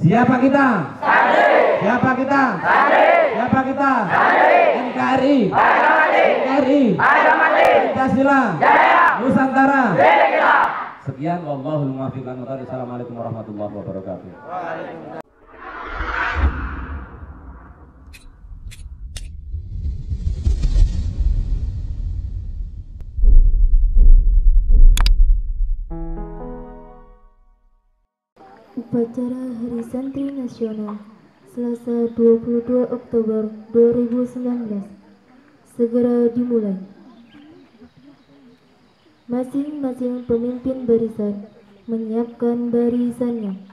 Siapa kita? Santri. Siapa kita? Santri. Siapa kita? Santri. NKRI. Harga mati. NKRI. Harga mati. Pancasila. Jaya. Nusantara. Milik kita. Sekian, wallahul muwaffiq. Assalamualaikum warahmatullahi wabarakatuh. Upacara Hari Santri Nasional Selasa 22 Oktober 2019 segera dimulai. Masing-masing pemimpin barisan menyiapkan barisannya.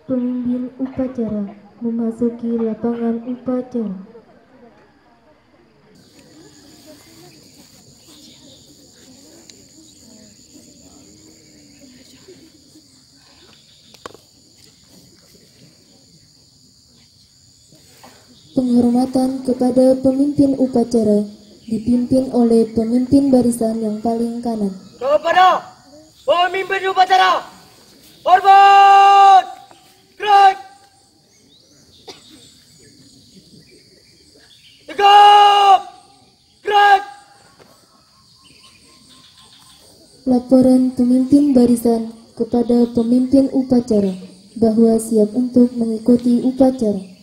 Pemimpin upacara memasuki lapangan upacara. Penghormatan kepada pemimpin upacara dipimpin oleh pemimpin barisan yang paling kanan. Kepada pemimpin upacara, hormat, gerak, tegap, gerak. Laporan pemimpin barisan kepada pemimpin upacara bahwa siap untuk mengikuti upacara.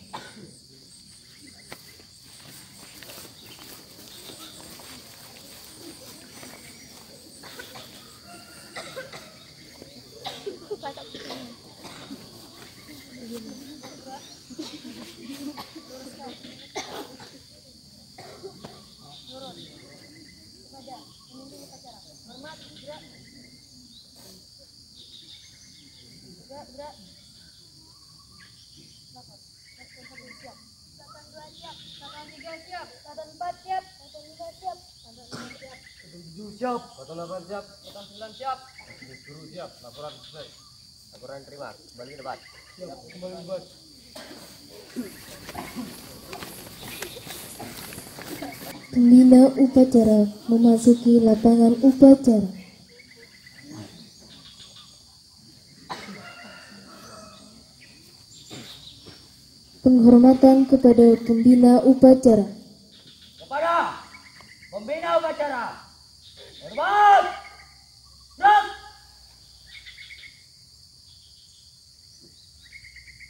Siap, 48 siap, 49 siap, 10 siap, laporan selesai, laporan terima, kembali ke depan. Siap, kembali ke depan. Pembina upacara memasuki lapangan upacara. Penghormatan kepada pembina upacara. Kepada pembina upacara, hormat, gerak,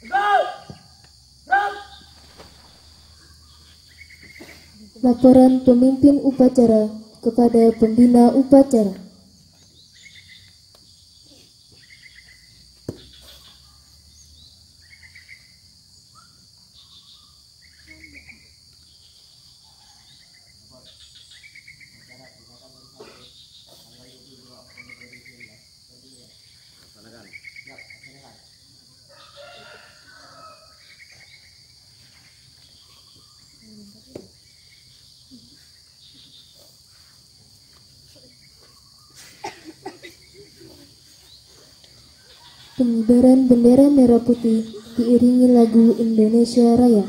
tegap, gerak. Laporan pemimpin upacara kepada pembina upacara. Pengibaran bendera merah putih diiringi lagu Indonesia Raya.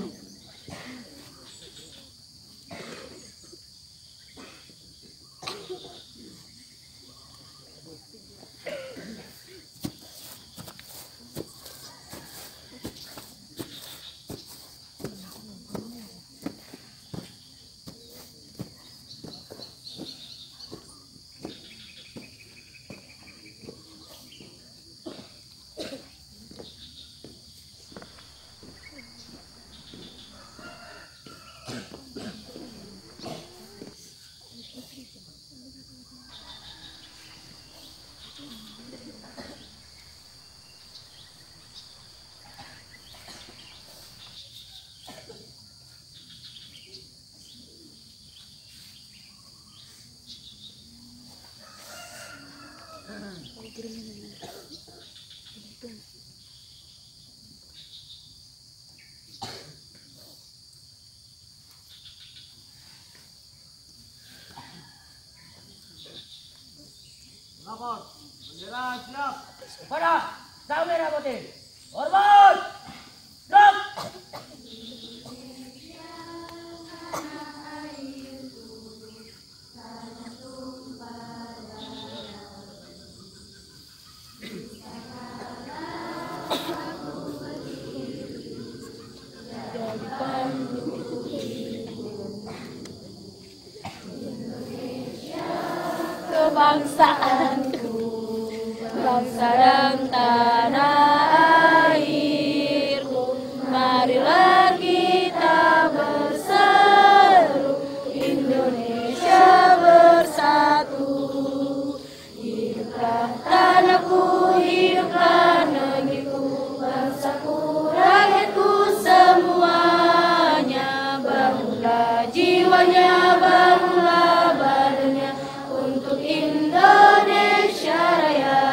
Lapor. Bendera siap. Pada. Sang merah putih. Hormat. Gerak. Kebangsaanku, bangsa dan tanah airku, marilah kita berseru, Indonesia bersatu. Hiduplah tanahku, hiduplah negeriku, bangsaku, rakyatku semuanya. Bangunlah jiwanya, bangunlah badannya, untuk Indonesia Raya.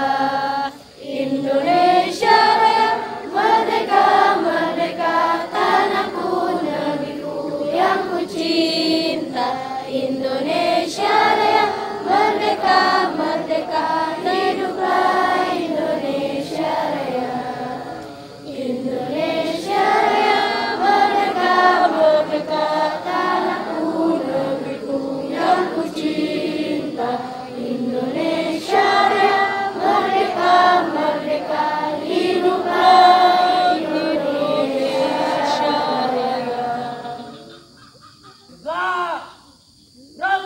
Indonesia Raya, merdeka, merdeka, tanahku, negeriku yang ku cinta. Indonesia Raya, merdeka, merdeka, hiduplah Indonesia Raya. Indonesia Raya, merdeka, merdeka, tanahku, negeriku yang ku cinta. Indonesia Raya, merdeka, merdeka, hiduplah Indonesia Raya. Gerak. Gerak.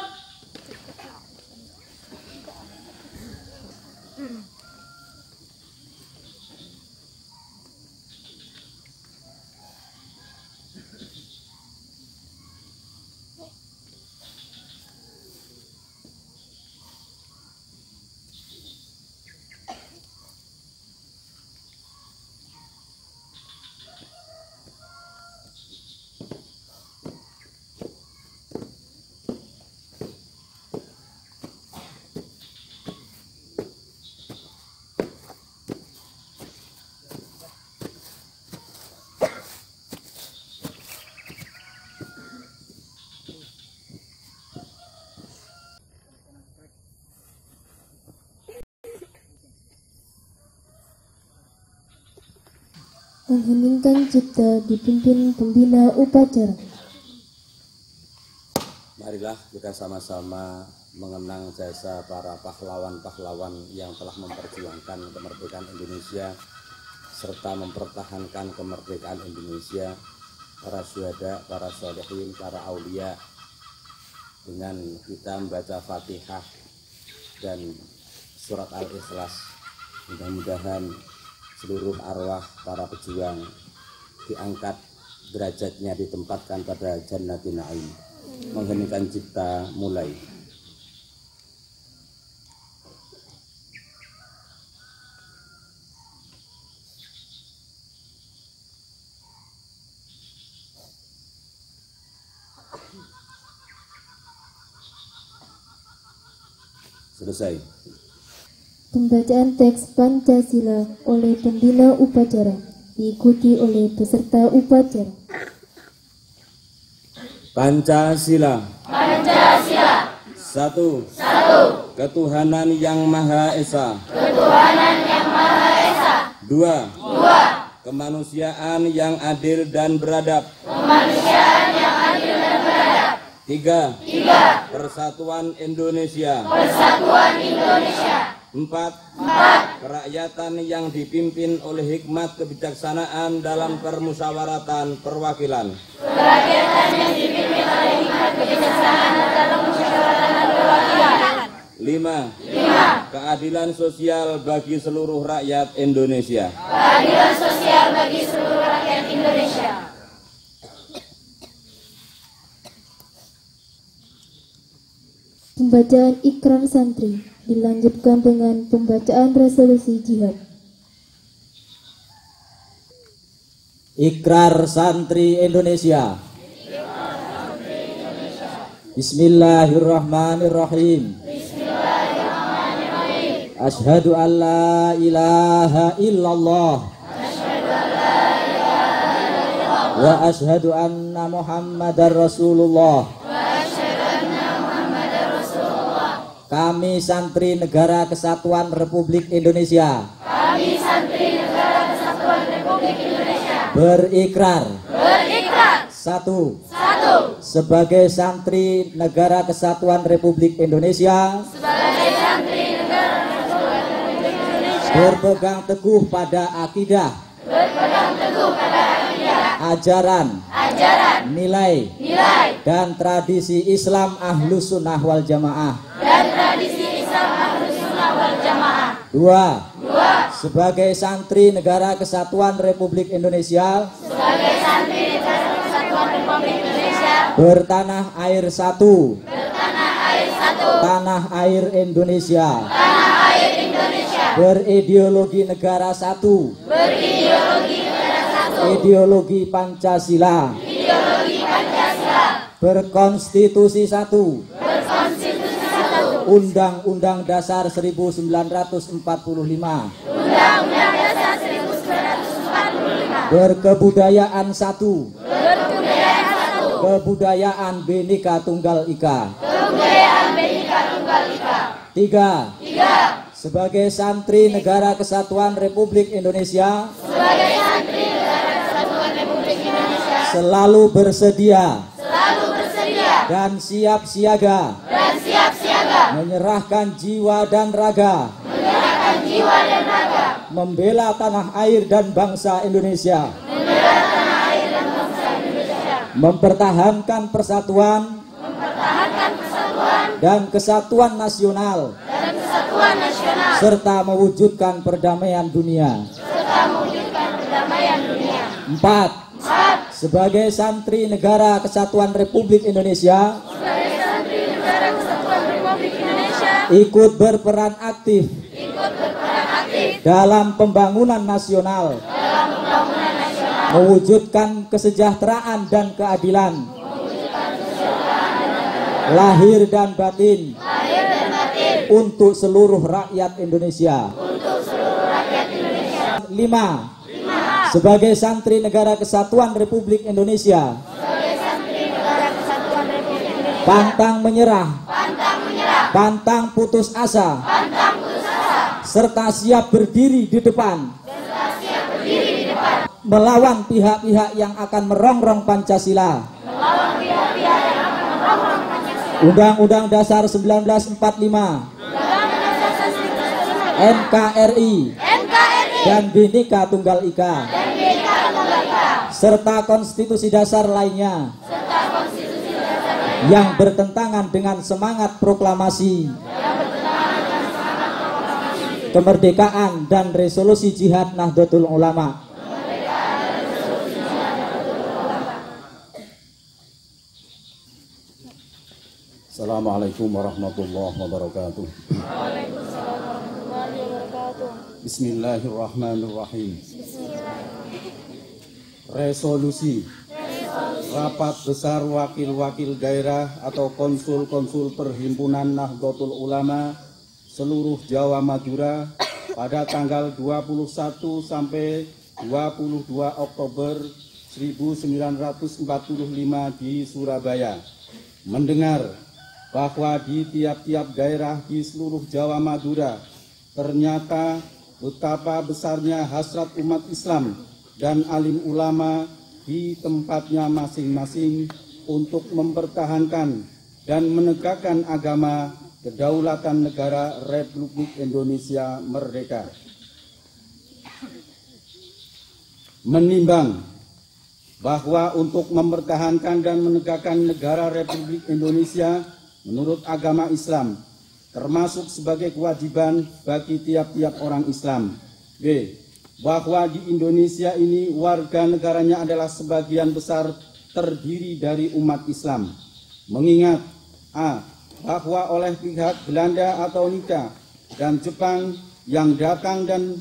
Mengheningkan cipta dipimpin pembina upacara. Marilah kita sama-sama mengenang jasa para pahlawan-pahlawan yang telah memperjuangkan kemerdekaan Indonesia serta mempertahankan kemerdekaan Indonesia, para syuhada, para sholihin, para aulia, dengan kita membaca Fatihah dan surat Al-Ikhlas. Mudah-mudahan seluruh arwah para pejuang diangkat derajatnya, ditempatkan pada Jannatin Na'im. Mengheningkan cipta mulai. Selesai. Pembacaan teks Pancasila oleh pembina upacara diikuti oleh peserta upacara. Pancasila. Pancasila. Satu. Satu. Ketuhanan yang Maha Esa. Ketuhanan yang Maha Esa. Dua. Dua. Kemanusiaan yang adil dan beradab. Kemanusiaan yang adil dan beradab. Tiga. Tiga. Persatuan Indonesia. Persatuan Indonesia. Empat. Empat. Kerakyatan yang dipimpin oleh hikmat kebijaksanaan dalam permusyawaratan perwakilan. Kerakyatan yang dipimpin oleh hikmat kebijaksanaan dalam musyawaratan perwakilan. Lima. Lima. Keadilan sosial bagi seluruh rakyat Indonesia. Keadilan sosial bagi seluruh rakyat Indonesia. Pembacaan ikrar santri dilanjutkan dengan pembacaan resolusi jihad. Ikrar santri Indonesia. Bismillahirrahmanirrahim. Bismillahirrahmanirrahim. Asyhadu an la ilaha illallah. Asyhadu an la ilaha illallah. Wa asyhadu anna Muhammadar Rasulullah. Wa asyhadu anna Muhammadar Rasulullah. Kami Santri Negara Kesatuan Republik Indonesia. Kami Santri Negara Kesatuan Republik Indonesia. Berikrar. Satu. Sebagai Santri Negara Kesatuan Republik Indonesia. Sebagai Santri Negara Kesatuan Republik Indonesia. Berpegang teguh pada akidah. Ajaran. Nilai. Dan tradisi Islam Ahlus Sunnah wal Jamaah. Dua. Sebagai Santri Negara Kesatuan Republik Indonesia. Bertanah air satu. Tanah air Indonesia. Berideologi negara satu. Ideologi Pancasila. Berkonstitusi satu. Undang-Undang Dasar 1945. Berkebudayaan satu. Kebudayaan Bhinneka Tunggal Ika. Tiga. Sebagai Santri Negara Kesatuan Republik Indonesia. Selalu bersedia. Dan siap siaga. Menyerahkan jiwa dan raga. Membela tanah air dan bangsa Indonesia. Mempertahankan persatuan dan kesatuan nasional. Serta mewujudkan perdamaian dunia. 4. Sebagai Santri Negara Kesatuan Republik Indonesia. Ikut berperan aktif dalam pembangunan nasional. Mewujudkan kesejahteraan dan keadilan. Lahir dan batin. Untuk seluruh rakyat Indonesia. 5. Sebagai Santri Negara Kesatuan Republik Indonesia. Pantang menyerah. Pantang putus asa. Serta siap berdiri di depan. Melawan pihak-pihak yang akan merongrong Pancasila. Undang-Undang Dasar 1945. NKRI. Dan Bhinneka Tunggal Ika. Serta konstitusi dasar lainnya. Yang bertentangan dengan semangat proklamasi kemerdekaan dan resolusi Jihad Nahdlatul Ulama. Assalamualaikum warahmatullahi wabarakatuh. Bismillahirrahmanirrahim. Resolusi Rapat Besar Wakil-Wakil Daerah atau Konsul-Konsul Perhimpunan Nahdlatul Ulama seluruh Jawa Madura pada tanggal 21 sampai 22 Oktober 1945 di Surabaya mendengar bahwa di tiap-tiap daerah di seluruh Jawa Madura ternyata betapa besarnya hasrat umat Islam dan alim ulama di tempatnya masing-masing untuk mempertahankan dan menegakkan agama kedaulatan negara Republik Indonesia merdeka. Menimbang bahwa untuk mempertahankan dan menegakkan negara Republik Indonesia menurut agama Islam termasuk sebagai kewajiban bagi tiap-tiap orang Islam. B. Bahwa di Indonesia ini warga negaranya adalah sebagian besar terdiri dari umat Islam. Mengingat A. Bahwa oleh pihak Belanda atau Nika dan Jepang yang datang dan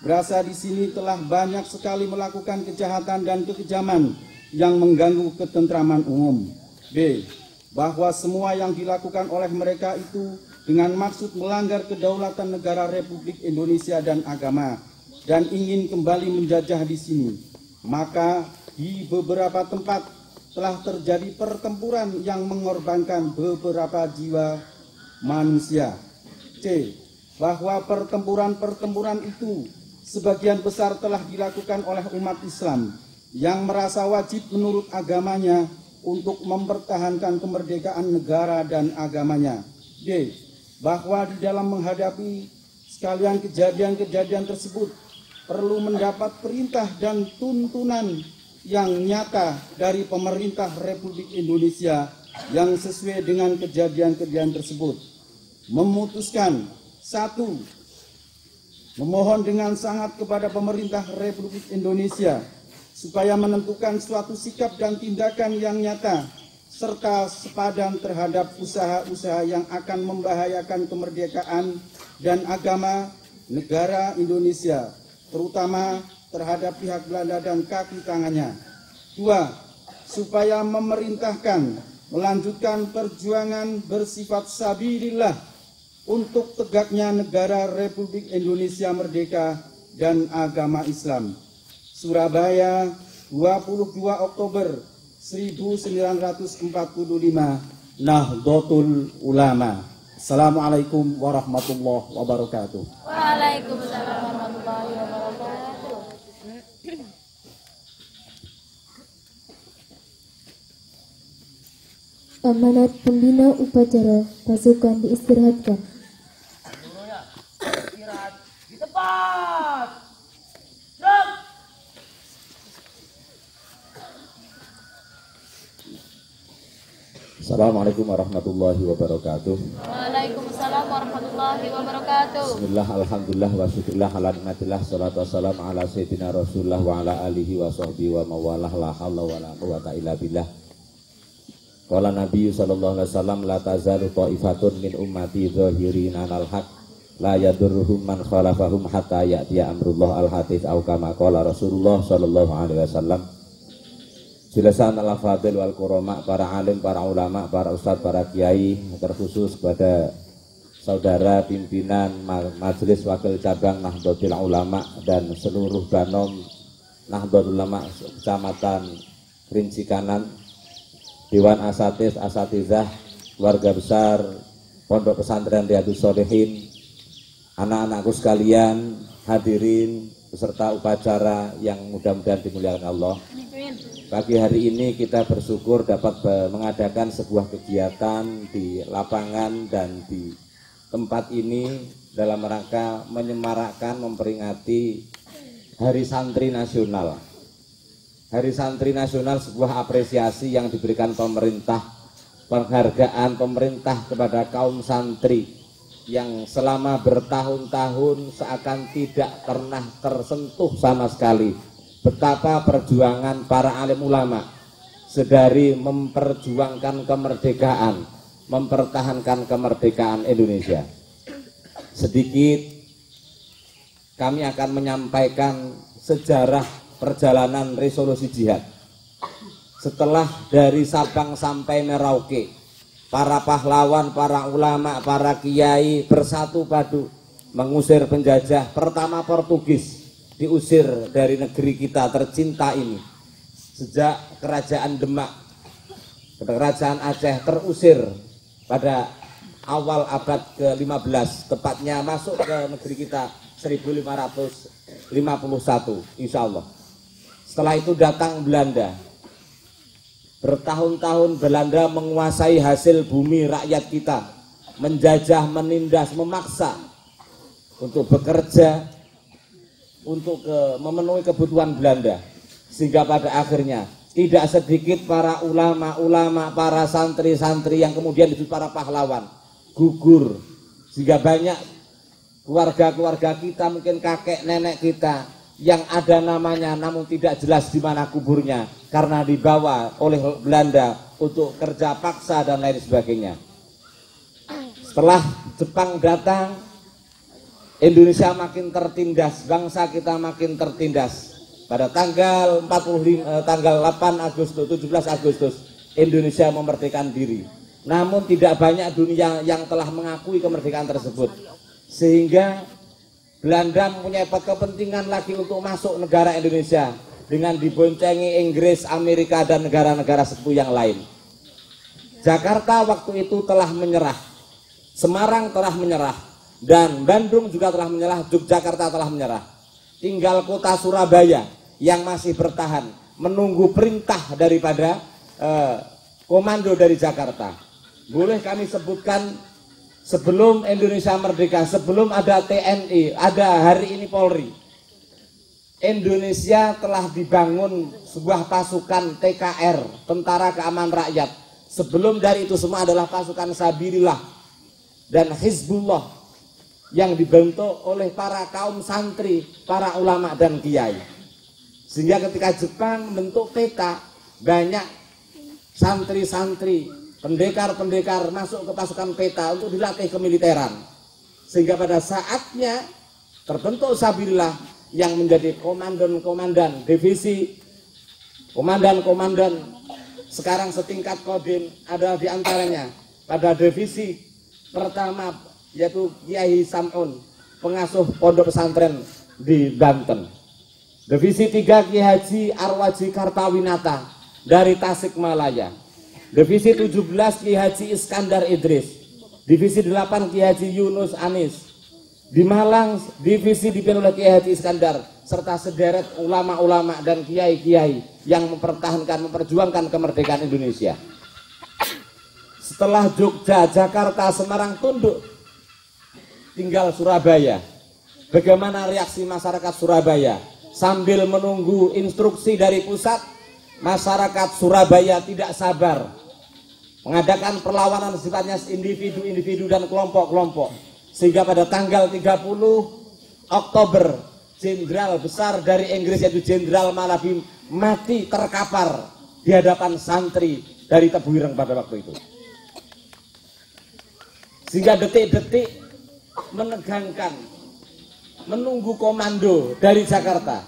berasa di sini telah banyak sekali melakukan kejahatan dan kekejaman yang mengganggu ketentraman umum. B. Bahwa semua yang dilakukan oleh mereka itu dengan maksud melanggar kedaulatan negara Republik Indonesia dan agama dan ingin kembali menjajah di sini. Maka di beberapa tempat telah terjadi pertempuran yang mengorbankan beberapa jiwa manusia. C. Bahwa pertempuran-pertempuran itu sebagian besar telah dilakukan oleh umat Islam yang merasa wajib menurut agamanya untuk mempertahankan kemerdekaan negara dan agamanya. D. Bahwa di dalam menghadapi sekalian kejadian-kejadian tersebut perlu mendapat perintah dan tuntunan yang nyata dari pemerintah Republik Indonesia yang sesuai dengan kejadian-kejadian tersebut. Memutuskan, 1. Memohon dengan sangat kepada pemerintah Republik Indonesia supaya menentukan suatu sikap dan tindakan yang nyata serta sepadan terhadap usaha-usaha yang akan membahayakan kemerdekaan dan agama negara Indonesia, terutama terhadap pihak Belanda dan kaki tangannya. 2. Supaya memerintahkan melanjutkan perjuangan bersifat sabilillah untuk tegaknya negara Republik Indonesia merdeka dan agama Islam. Surabaya, 22 Oktober 1945, Nahdlatul Ulama. Assalamualaikum warahmatullahi wabarakatuh. Waalaikumsalam warahmatullahi wabarakatuh. Amanat pembina upacara pasukan diistirahatkan. Seluruhnya istirahat di tempat. Gerak. Assalamualaikum warahmatullahi wabarakatuh. Waalaikumsalam warahmatullahi wabarakatuh. Bismillah, alhamdulillah, wa syukurillah, ala nikmatillah, salatu wassalamu ala sayyidina rasulullah wa ala alihi wa sahbihi wa mawalah, la hawla wa la quwata illa billah. Qala Nabi sallallahu alaihi wasallam, la tazalu ta'ifatun min ummati zahirina alal haq la yadurruhum man khalafahum hatta ya'tiya amrullah al-hadits au kama qala Rasulullah sallallahu alaihi wasallam. Jelasan al-fadil wal kurama, para alim, para ulama, para ustadz, para kiai, terkhusus kepada saudara pimpinan Majelis Wakil Cabang Nahdlatul Ulama dan seluruh Banom Nahdlatul Ulama Kecamatan Kerinci Kanan, Dewan Asatidz, Asatizah, keluarga besar Pondok Pesantren Riyadhus Shalihin, anak-anakku sekalian, hadirin beserta upacara yang mudah-mudahan dimuliakan Allah. Pagi hari ini kita bersyukur dapat mengadakan sebuah kegiatan di lapangan dan di tempat ini dalam rangka menyemarakkan, memperingati Hari Santri Nasional. Hari Santri Nasional sebuah apresiasi yang diberikan pemerintah, penghargaan pemerintah kepada kaum santri yang selama bertahun-tahun seakan tidak pernah tersentuh sama sekali betapa perjuangan para alim ulama sedari memperjuangkan kemerdekaan, mempertahankan kemerdekaan Indonesia. Sedikit kami akan menyampaikan sejarah perjalanan resolusi jihad. Setelah dari Sabang sampai Merauke, para pahlawan, para ulama, para kiai bersatu padu mengusir penjajah. Pertama Portugis diusir dari negeri kita tercinta ini. Sejak kerajaan Demak, kerajaan Aceh terusir pada awal abad ke-15, tepatnya masuk ke negeri kita 1551 insya Allah. Setelah itu datang Belanda. Bertahun-tahun Belanda menguasai hasil bumi rakyat kita, menjajah, menindas, memaksa untuk bekerja, untuk memenuhi kebutuhan Belanda, sehingga pada akhirnya tidak sedikit para ulama-ulama, para santri-santri yang kemudian disebut para pahlawan gugur, sehingga banyak keluarga-keluarga kita, mungkin kakek nenek kita yang ada namanya namun tidak jelas di mana kuburnya karena dibawa oleh Belanda untuk kerja paksa dan lain sebagainya. Setelah Jepang datang, Indonesia makin tertindas, bangsa kita makin tertindas. Pada tanggal 8 Agustus, 17 Agustus, Indonesia memerdekakan diri. Namun tidak banyak dunia yang telah mengakui kemerdekaan tersebut. Sehingga Belanda mempunyai kepentingan lagi untuk masuk negara Indonesia dengan diboncengi Inggris, Amerika, dan negara-negara sekutu yang lain. Jakarta waktu itu telah menyerah. Semarang telah menyerah dan Bandung juga telah menyerah, Yogyakarta telah menyerah. Tinggal kota Surabaya yang masih bertahan menunggu perintah daripada komando dari Jakarta. Boleh kami sebutkan, sebelum Indonesia merdeka, sebelum ada TNI, ada hari ini Polri, Indonesia telah dibangun sebuah pasukan TKR, Tentara Keamanan Rakyat. Sebelum dari itu semua adalah pasukan Sabilillah dan Hizbullah yang dibentuk oleh para kaum santri, para ulama dan kiai. Sehingga ketika Jepang membentuk peta, banyak santri-santri, pendekar-pendekar masuk ke pasukan peta untuk dilatih kemiliteran. Sehingga pada saatnya terbentuk Sabilillah yang menjadi komandan-komandan divisi, komandan-komandan sekarang setingkat kodim adalah diantaranya pada divisi pertama yaitu Kiai Sam'un, pengasuh pondok pesantren di Banten. Divisi 3 Kiai Haji Arwaji Kartawinata dari Tasikmalaya. Divisi 17 Kiai Haji Iskandar Idris. Divisi 8 Kiai Haji Yunus Anis. Di Malang, divisi dipimpin oleh Kiai Haji Iskandar serta sederet ulama-ulama dan kiai-kiai yang mempertahankan, memperjuangkan kemerdekaan Indonesia. Setelah Jogja, Jakarta, Semarang tunduk, tinggal Surabaya. Bagaimana reaksi masyarakat Surabaya? Sambil menunggu instruksi dari pusat, masyarakat Surabaya tidak sabar mengadakan perlawanan sifatnya individu-individu dan kelompok-kelompok. Sehingga pada tanggal 30 Oktober, jenderal besar dari Inggris yaitu Jenderal Malabi mati terkapar di hadapan santri dari Tebuireng pada waktu itu. Sehingga detik-detik menegangkan, menunggu komando dari Jakarta.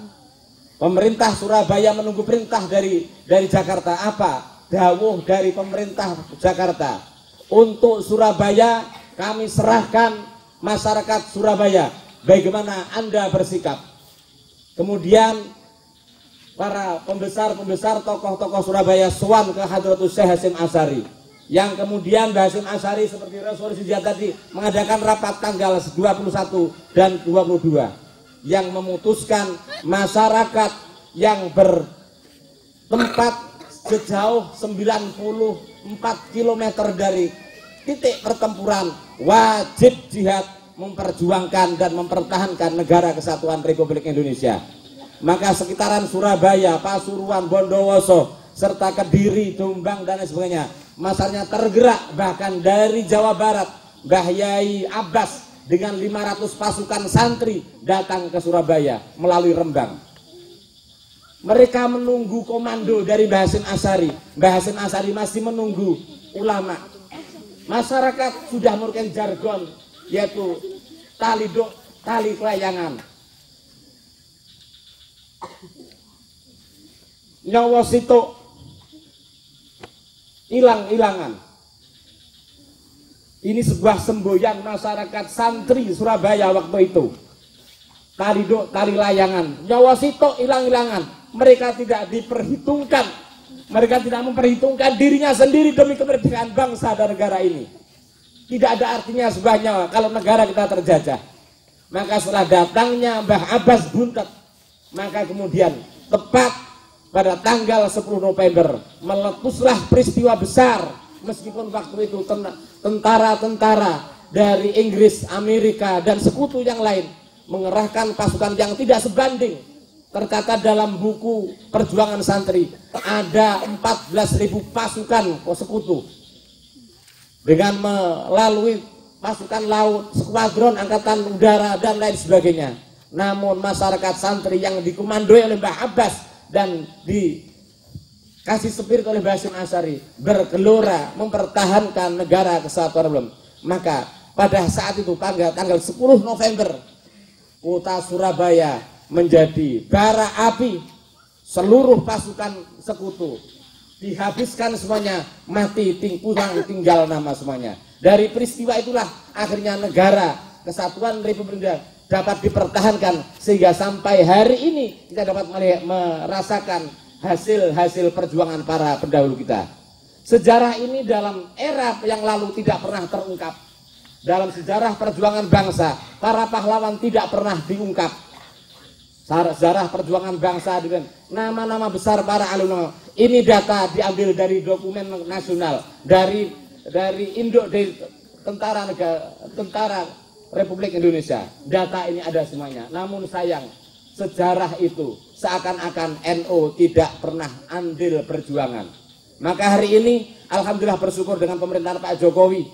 Pemerintah Surabaya menunggu perintah dari Jakarta. Apa? Dawuh dari pemerintah Jakarta. Untuk Surabaya kami serahkan masyarakat Surabaya, bagaimana Anda bersikap. Kemudian para pembesar-pembesar tokoh-tokoh Surabaya sowan ke Hadratus Syekh Hasyim Asy'ari, yang kemudian Hasyim Asy'ari seperti resolusi tadi mengadakan rapat tanggal 21 dan 22 yang memutuskan masyarakat yang bertempat sejauh 94 km dari titik pertempuran wajib jihad memperjuangkan dan mempertahankan negara kesatuan Republik Indonesia. Maka sekitaran Surabaya, Pasuruan, Bondowoso, serta Kediri, Jombang dan lain sebagainya, masanya tergerak. Bahkan dari Jawa Barat, Mbah Yai Abbas dengan 500 pasukan santri datang ke Surabaya melalui Rembang. Mereka menunggu komando dari Mbah Hasyim Asy'ari. Mbah Hasyim Asy'ari masih menunggu ulama. Masyarakat sudah menggunakan jargon yaitu tali kelayangan. Nyawa situ hilang-hilangan. Ini sebuah semboyan masyarakat santri Surabaya waktu itu. Tali layangan, nyawa situ hilang-hilangan. Mereka tidak diperhitungkan. Mereka tidak memperhitungkan dirinya sendiri demi kemerdekaan bangsa dan negara ini. Tidak ada artinya sebuah nyawa kalau negara kita terjajah. Maka setelah datangnya Mbah Abbas Buntet, maka kemudian tepat pada tanggal 10 November meletuslah peristiwa besar. Meskipun waktu itu tentara-tentara dari Inggris, Amerika dan sekutu yang lain mengerahkan pasukan yang tidak sebanding. Tercatat dalam buku Perjuangan Santri ada 14.000 pasukan sekutu dengan melalui pasukan laut, skuadron angkatan udara dan lain sebagainya. Namun masyarakat santri yang dikomandoi oleh Mbah Abbas dan dikasih spirit oleh Mbah Hasyim Asy'ari bergelora mempertahankan negara kesatuan Republik. Maka pada saat itu tanggal 10 November kota Surabaya menjadi bara api. Seluruh pasukan sekutu dihabiskan semuanya, mati tinggal nama semuanya. Dari peristiwa itulah akhirnya negara kesatuan Republik Indonesia dapat dipertahankan sehingga sampai hari ini kita dapat merasakan hasil perjuangan para pendahulu kita. Sejarah ini dalam era yang lalu tidak pernah terungkap. dalam sejarah perjuangan bangsa, para pahlawan tidak pernah diungkap. Sejarah perjuangan bangsa dengan nama-nama besar para alumni. Ini data diambil dari dokumen nasional, dari Tentara Republik Indonesia. Data ini ada semuanya. Namun sayang, sejarah itu seakan-akan NU tidak pernah andil perjuangan. Maka hari ini alhamdulillah bersyukur dengan pemerintahan Pak Jokowi,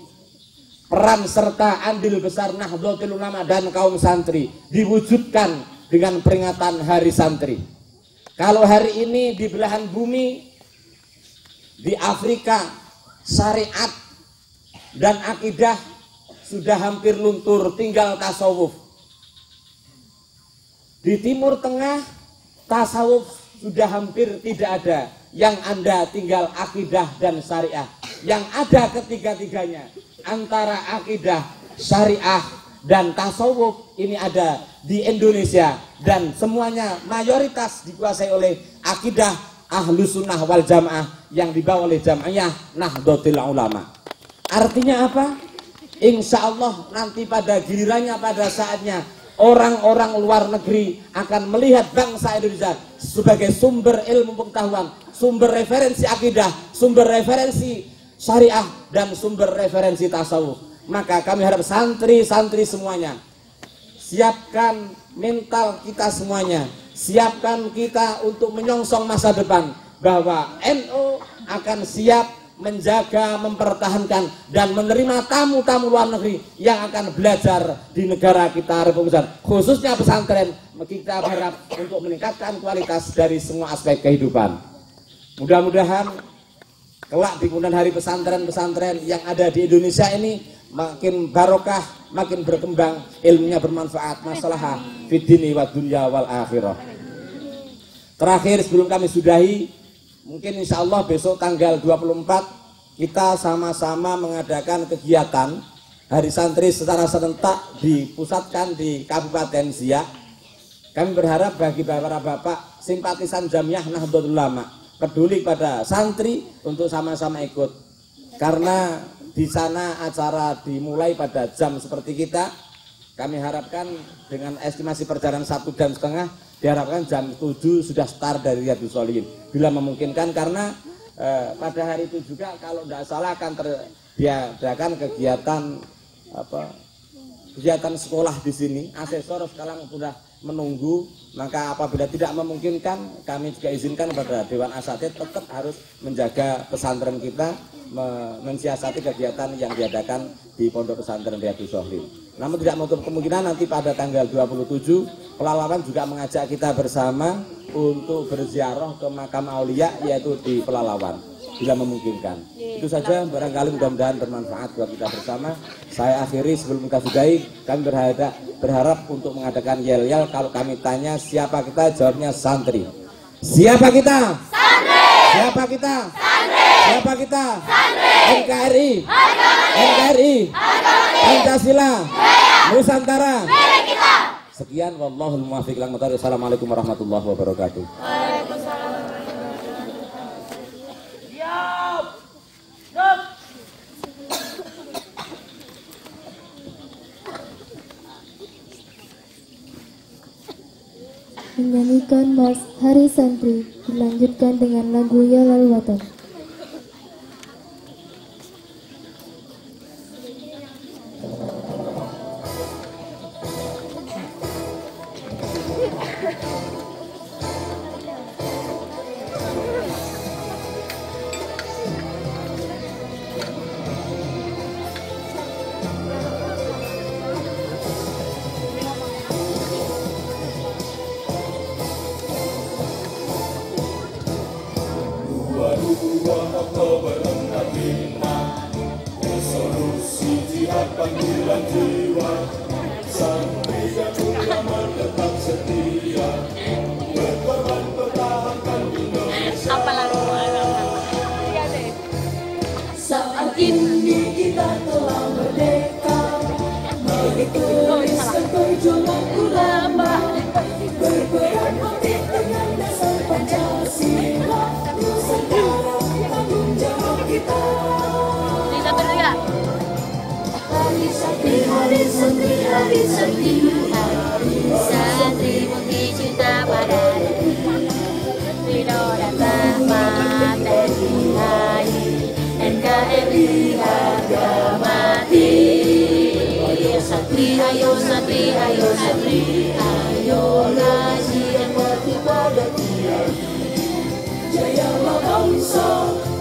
peran serta andil besar Nahdlatul Ulama dan kaum santri diwujudkan dengan peringatan Hari Santri. Kalau hari ini di belahan bumi, di Afrika, syariat dan akidah sudah hampir luntur, tinggal tasawuf. Di Timur Tengah, tasawuf sudah hampir tidak ada. Yang Anda tinggal akidah dan syariah. Yang ada ketiga-tiganya, antara akidah, syariah, dan tasawuf, ini ada di Indonesia. Dan semuanya mayoritas dikuasai oleh akidah Ahlus Sunnah wal Jamaah yang dibawa oleh Jamaah Nahdlatul Ulama. Artinya apa? Insya Allah nanti pada gilirannya, pada saatnya, orang-orang luar negeri akan melihat bangsa Indonesia sebagai sumber ilmu pengetahuan, sumber referensi akidah, sumber referensi syariah, dan sumber referensi tasawuf. Maka kami harap santri-santri semuanya, siapkan mental kita semuanya, siapkan kita untuk menyongsong masa depan, bahwa NU akan siap menjaga, mempertahankan, dan menerima tamu-tamu luar negeri yang akan belajar di negara kita Republik Indonesia, khususnya pesantren. Kita berharap untuk meningkatkan kualitas dari semua aspek kehidupan. Mudah-mudahan kelak di kemudian hari pesantren-pesantren yang ada di Indonesia ini makin barokah, makin berkembang, ilmunya bermanfaat, masalah fid dini wa dunya wal akhirah. Terakhir sebelum kami sudahi, mungkin insya Allah besok tanggal 24 kita sama-sama mengadakan kegiatan Hari Santri secara serentak dipusatkan di Kabupaten Siak. Kami berharap bagi bapak-bapak simpatisan Jamiah Nahdlatul Ulama peduli pada santri untuk sama-sama ikut, karena di sana acara dimulai pada jam seperti kita. Kami harapkan dengan estimasi perjalanan 1,5 jam, diharapkan jam 7 sudah start dari Riyadhus Shalihin bila memungkinkan, karena pada hari itu juga kalau tidak salah akan terdiadakan kegiatan sekolah di sini. Asesor sekarang sudah menunggu, maka apabila tidak memungkinkan, kami juga izinkan kepada Dewan Asatidz tetap harus menjaga pesantren kita, mensiasati kegiatan yang diadakan di Pondok Pesantren Riyadhus Shalihin. Namun tidak menutup kemungkinan nanti pada tanggal 27 Pelalawan juga mengajak kita bersama untuk berziarah ke makam aulia, yaitu di Pelalawan bila memungkinkan. Itu saja, barangkali mudah-mudahan bermanfaat buat kita bersama. Saya akhiri sebelum kita sudahi, kami berharap untuk mengadakan yel-yel. Kalau kami tanya siapa kita, jawabnya santri. Siapa kita? Santri. Siapa kita? Santri. Siapa kita? Santri. NKRI. NKRI. Pancasila. Nusantara. Milik kita. Sekian, wallahul muwaffiq ila aqwamit thoriq. Assalamualaikum warahmatullahi wabarakatuh. Waalaikumsalam. Menyanyikan Mars Hari Santri dilanjutkan dengan lagu Ya Lal Watan. Saat ini kita telah merdeka, menuliskan perjuangan ulama, berperan aktif dengan dasar Pancasila, Nusantara tanggung jawab kita. Hari Santri Santri Mukti cinta pada Ridho dan rahmat dari NKRI harga mati. Ayo santri, ayo santri, ayo ngaji dan bertipada dia. Jayalah bangsa,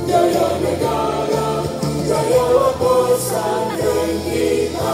jaya negara, jayalah pesantren kita.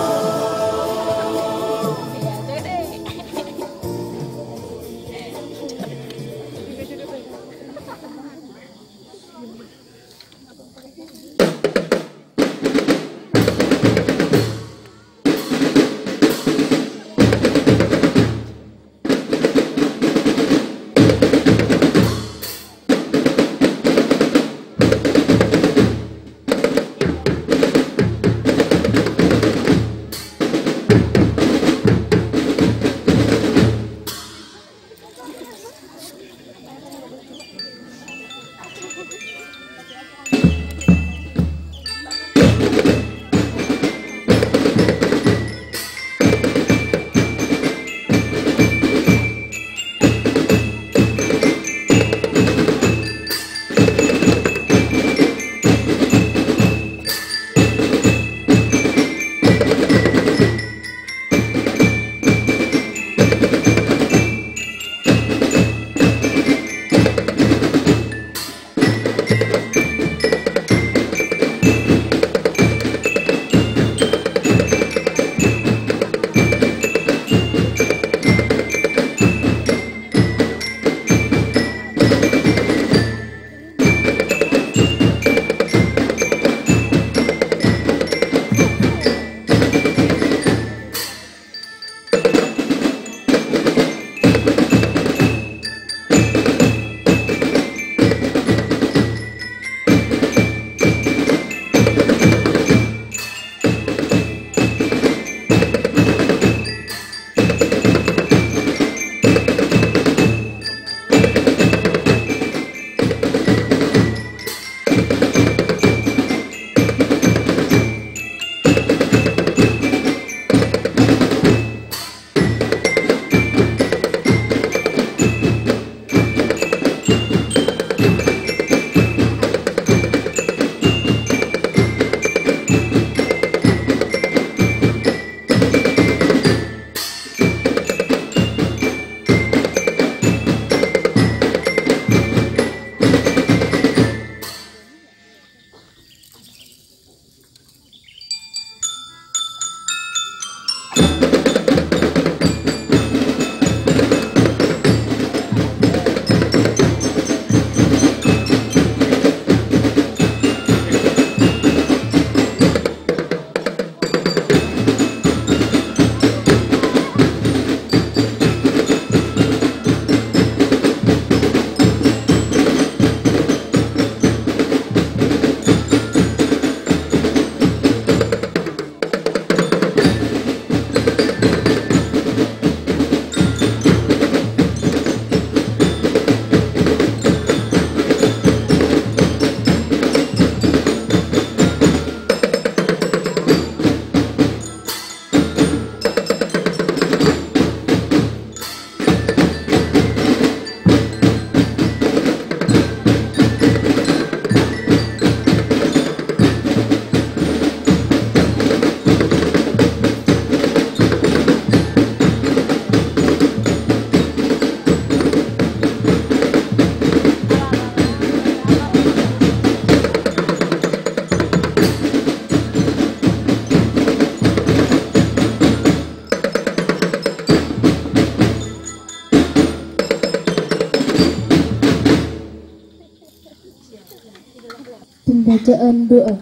Pembacaan doa.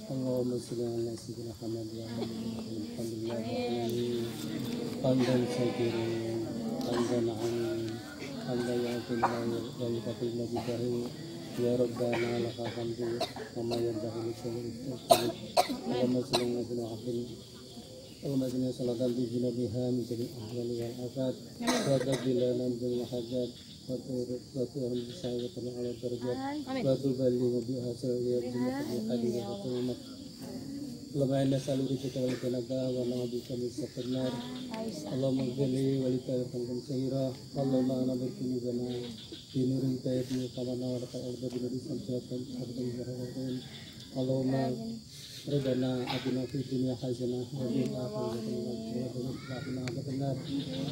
Allahumma sholli ala sayyidina Muhammad wa ala alihi hamdan syakirin hamdan amin hamdan ya'til wa yaqil majdahu ya rabbana lakal hamdu wa ma yanbaghi li syai'in Allahumma sholli ala sayyidina Muhammad Allahumma salli salatan tujina biha min jami'il ahwali wal afat wa taqbilana min jami'il hajat وتؤمن بسعادة على الدرجات وتبلغ بها سعير الحديث والتمامات اللهم إنا نسألك رزقك والجنة ونعوذ بك من سخط النار اللهم اغفر لي ولتاريخ سيرا اللهم أنا بقلوبنا في نور هدايتك كما نورت الأرض بنور الشمس اللهم ربنا آتنا في الدنيا حسنة وفي الآخرة حسنة وقنا عذاب النار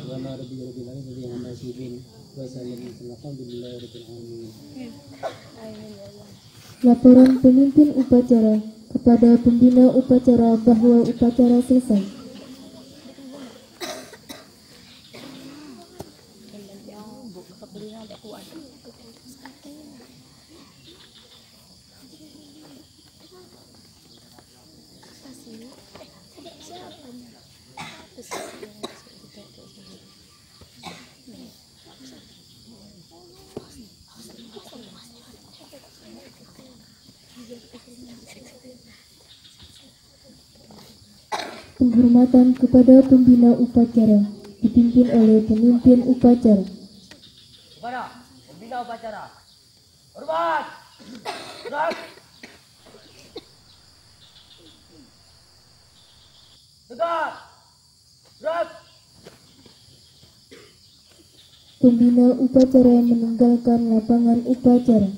وما ربي رب العالمين عما يصفون وسلام الحمد لله رب العالمين. Laporan pemimpin upacara kepada pembina upacara bahwa upacara selesai. Penghormatan kepada pembina upacara dipimpin oleh pemimpin upacara. Kepada pembina upacara, hormat, gerak, tegak, gerak. Pembina upacara meninggalkan lapangan upacara.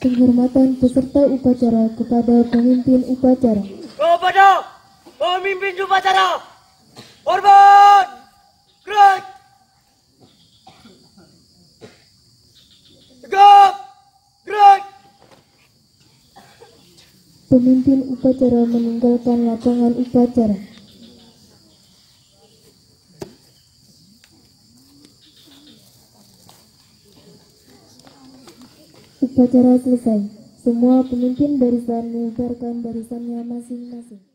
Penghormatan peserta upacara kepada pemimpin upacara. Kepada pemimpin upacara, hormat, gerak, tegak, gerak. Pemimpin upacara meninggalkan lapangan upacara. Upacara selesai. Semua pemimpin barisan mengibarkan barisannya masing-masing.